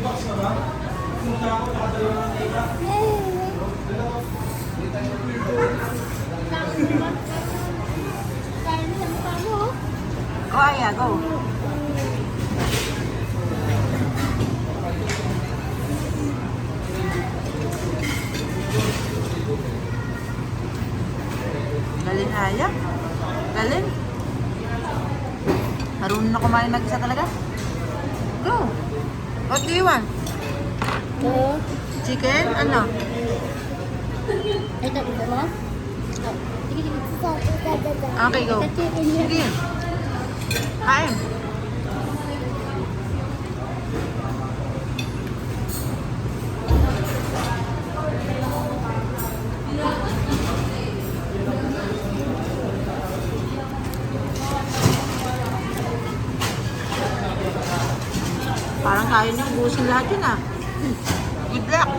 Go, Aya, go. Galing, Aya. Galing. Marunong na kumain mag-isa talaga. Go. What do you want? Chicken? Ano? Ito, ito mo? Sige, sige. Okay, go. Sige. Kain. Parang kaya niyo ubusin lahat yun ah. Good luck.